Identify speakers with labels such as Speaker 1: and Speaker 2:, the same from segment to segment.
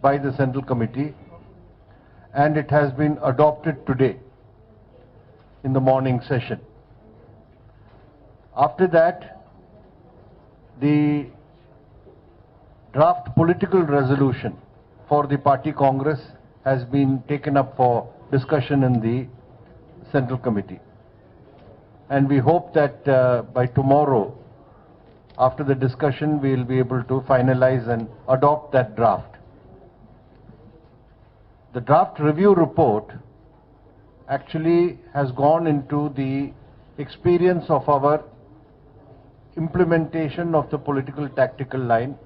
Speaker 1: by the Central Committee, and it has been adopted today in the morning session. After that, the draft political resolution for the party Congress has been taken up for discussion in the Central Committee. And we hope that by tomorrow, after the discussion, we will be able to finalize and adopt that draft. The draft review report actually has gone into the experience of our implementation of the political tactical line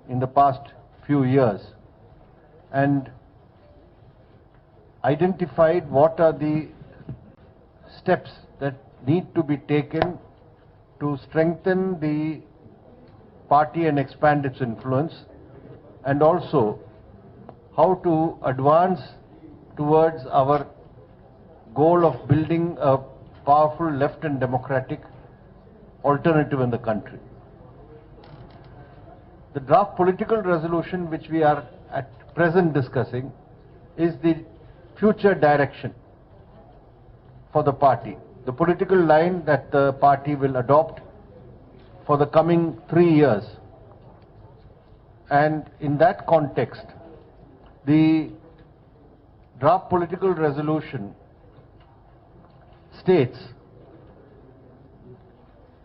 Speaker 1: in the past few years, and identified what are the steps that need to be taken to strengthen the party and expand its influence, and also how to advance towards our goal of building a powerful left and democratic alternative in the country. The draft political resolution which we are at present discussing is the future direction for the party, the political line that the party will adopt for the coming 3 years. And in that context, the draft political resolution states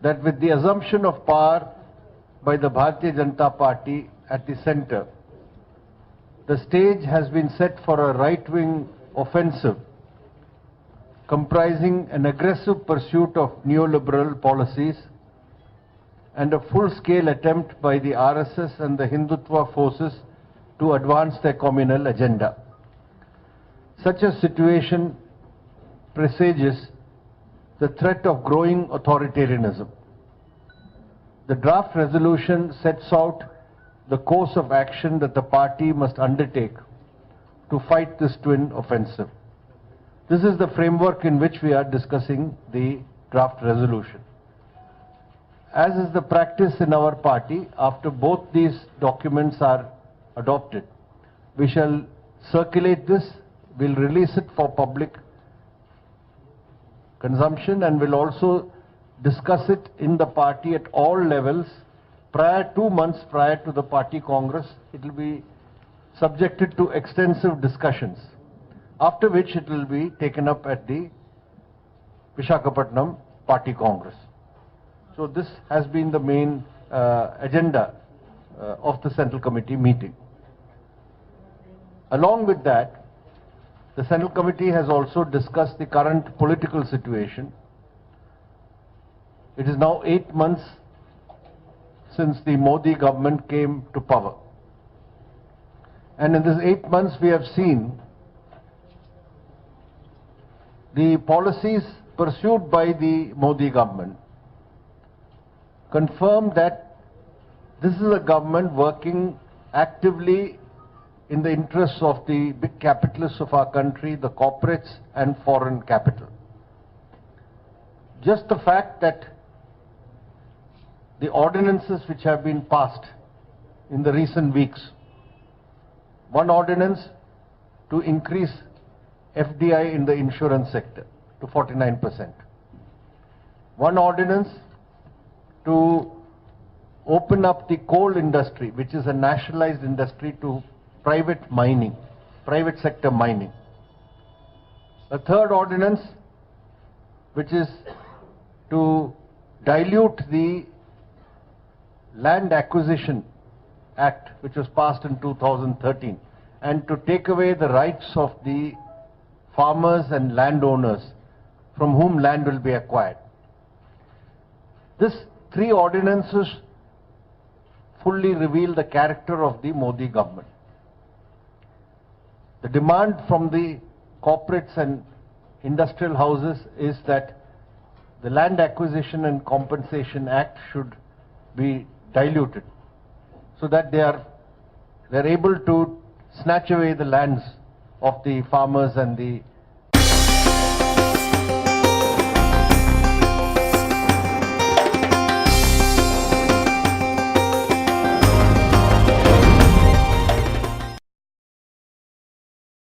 Speaker 1: that with the assumption of power by the Bharatiya Janata Party at the center, the stage has been set for a right-wing offensive comprising an aggressive pursuit of neoliberal policies and a full-scale attempt by the RSS and the Hindutva forces to advance their communal agenda. Such a situation presages the threat of growing authoritarianism. The draft resolution sets out the course of action that the party must undertake to fight this twin offensive. This is the framework in which we are discussing the draft resolution. As is the practice in our party, after both these documents are adopted, we shall circulate this, we'll release it for public consumption, and will also discuss it in the party at all levels. 2 months prior to the party Congress, it will be subjected to extensive discussions, after which it will be taken up at the Visakhapatnam Party Congress. So this has been the main agenda of the Central Committee meeting. Along with that, the Central Committee has also discussed the current political situation. It is now 8 months since the Modi government came to power. And in these 8 months we have seen the policies pursued by the Modi government confirm that this is a government working actively in the interests of the big capitalists of our country, the corporates and foreign capital. Just the fact that the ordinances which have been passed in the recent weeks, one ordinance to increase FDI in the insurance sector to 49%, one ordinance to open up the coal industry, which is a nationalized industry, to private sector mining. A third ordinance which is to dilute the Land Acquisition Act, which was passed in 2013, and to take away the rights of the farmers and landowners from whom land will be acquired. These 3 ordinances fully reveal the character of the Modi government. The demand from the corporates and industrial houses is that the Land Acquisition and Compensation Act should be diluted, so that they're able to snatch away the lands of the farmers and the